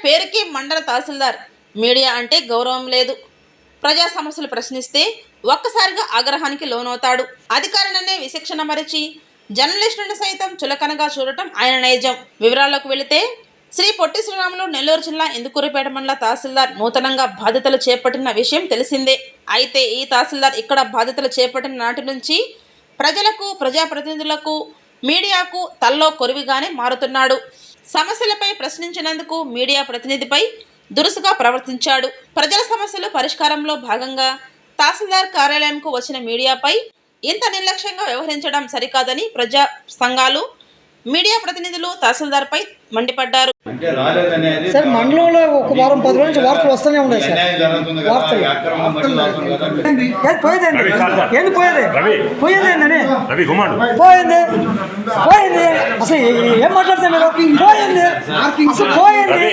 పేరుకి మండల తహసీల్దార్. మీడియా అంటే గౌరవం లేదు. ప్రజా సమస్యలు ప్రశ్నిస్తే ఒక్కసారిగా ఆగ్రహానికి లోనవుతాడు. అధికారులనే విశిక్షణ మరిచి జర్నలిస్టులను సైతం చులకనగా చూడటం ఆయన నైజం. వివరాల్లోకి వెళితే శ్రీ పొట్టి శ్రీరాములు నెల్లూరు జిల్లా ఇందుకూరుపేట మండల తహసీల్దార్ నూతనంగా బాధ్యతలు చేపట్టిన విషయం తెలిసిందే. అయితే ఈ తహసీల్దార్ ఇక్కడ బాధ్యతలు చేపట్టిన నాటి నుంచి ప్రజలకు, ప్రజాప్రతినిధులకు, మీడియాకు తల్లో కొరివిగానే మారుతున్నాడు. సమస్యలపై ప్రశ్నించినందుకు మీడియా ప్రతినిధిపై దురుసుగా ప్రవర్తించాడు. ప్రజల సమస్యలు పరిష్కారంలో భాగంగా తహసీల్దార్ కార్యాలయంకు వచ్చిన మీడియాపై ఇంత నిర్లక్ష్యంగా వ్యవహరించడం సరికాదని ప్రజా సంఘాలు, మీడియా ప్రతినిధులు తహసీల్దార్పై మండిపడ్డారు. సార్ మండలంలో ఒక వారం 10 రోజుల నుంచి వార్తలు వస్తూనే ఉన్నాయి సార్. వార్తలు పోయేదేందని పోయింది అసలు ఏం మాట్లాడితే మీరు పోయింది అసలు పోయింది.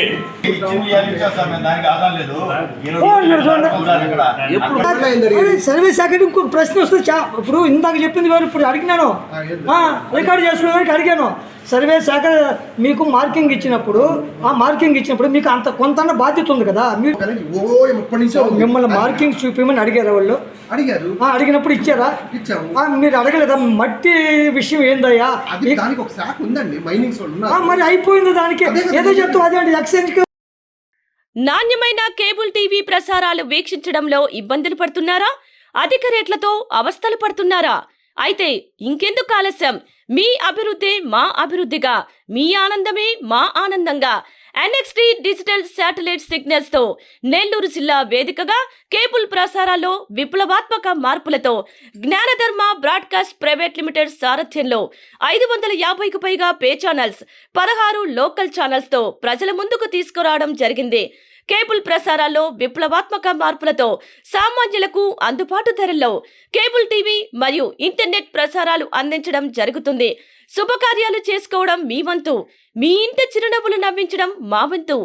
సర్వీస్ శాఖ ఇంకొక ప్రశ్న వస్తుంది. ఇప్పుడు ఇందాక చెప్పింది వేరు, ఇప్పుడు అడిగినాను, రికార్డు చేసుకునేదానికి అడిగాను. సర్వే శాఖ మీకు మార్కింగ్ ఇచ్చినప్పుడు మీకు అంత కొంత బాధ్యత ఉంది కదా. మిమ్మల్ని మార్కింగ్ చూపించమని అడిగారా వాళ్ళు? అడిగినప్పుడు ఇచ్చారా? మీరు అడగలేదా? మట్టి విషయం ఏందయ్యా? దానికి ఒక శాఖ ఉందండి, మైనింగ్స్. మరి అయిపోయింది, దానికి ఏదో చెప్తాం. అదే అండి ఎక్స్చేంజ్. నాణ్యమైన కేబుల్ టీవీ ప్రసారాలు వీక్షించడంలో ఇబ్బందులు పడుతున్నారా? అధిక రేట్లతో అవస్థలు పడుతున్నారా? అయితే ఇంకెందుకు ఆలస్యం? మీ అభివృద్ధి మా అభివృద్ధిగా, మీ ఆనందమే మా ఆనందంగా NXT డిజిటల్ శాటిలైట్ సిగ్నల్స్ తో నెల్లూరు జిల్లా వేదికగా కేబుల్ ప్రసారాల్లో విప్లవాత్మక మార్పులతో జ్ఞానధర్మ బ్రాడ్కాస్ట్ ప్రైవేట్ లిమిటెడ్ సారథ్యంలో 550కు పైగా పే ఛానల్స్, 16 లోకల్ ఛానల్స్ తో ప్రజల ముందుకు తీసుకురావడం జరిగింది. కేబుల్ ప్రసారాల్లో విప్లవాత్మక మార్పులతో సామాన్యులకు అందుబాటు ధరల్లో కేబుల్ టీవీ మరియు ఇంటర్నెట్ ప్రసారాలు అందించడం జరుగుతుంది. శుభకార్యాలు చేసుకోవడం మీ వంతు, మీ ఇంటి చిరునవ్వులు నవ్వించడం మా వంతు.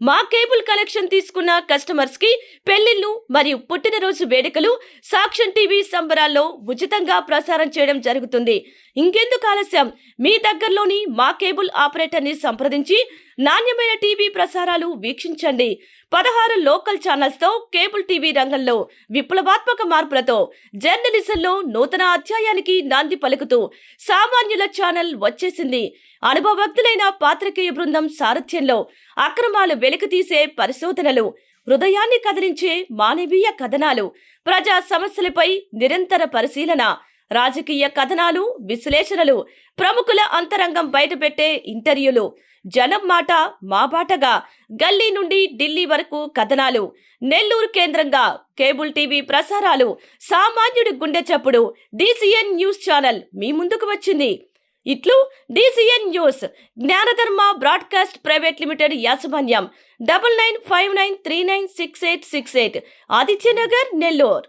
మా కేబుల్ కనెక్షన్ తీసుకున్న కస్టమర్స్ కి పెళ్లిళ్లు మరియు పుట్టినరోజు వేడుకలు సాక్ష్యం టీవీ సంబరాల్లో ఉచితంగా ప్రసారం చేయడం జరుగుతుంది. ఇంకెందుకు ఆలస్యం? మీ దగ్గరలోని మా కేబుల్ ఆపరేటర్ ని సంప్రదించి నాణ్యమైన టీవీ ప్రసారాలు వీక్షించండి. 16 లోకల్ ఛానల్స్ తో కేబుల్ టీవీ రంగంలో విప్లవాత్మక మార్పులతో జర్నలిజంలో నూతన అధ్యాయానికి నాంది పలుకుతూ సామాన్యుల ఛానల్ వచ్చేసింది. అనుభవజ్ఞులైన పాత్రికేయ బృందం సారథ్యంలో అక్రమాలు వెలికితీసే పరిశోధనలు, హృదయాన్ని కదిలించే మానవీయ కథనాలు, ప్రజా సమస్యలపై నిరంతర పరిశీలన, రాజకీయ కథనాలు, విశ్లేషణలు, ప్రముఖుల అంతరంగం బయటపెట్టే ఇంటర్వ్యూలు, జనం మాట మా బాటగా గల్లీ నుండి ఢిల్లీ వరకు కథనాలు, నెల్లూరు కేంద్రంగా కేబుల్ టీవీ ప్రసారాలు, సామాన్యుడి గుండె చప్పుడు DCN న్యూస్ ఛానల్ మీ ముందుకు వచ్చింది. ఇట్లు DCN news, జ్ఞానధర్మ broadcast private limited యాజమాన్యం, 9959396868, ఆదిత్యనగర్, నెల్లూరు.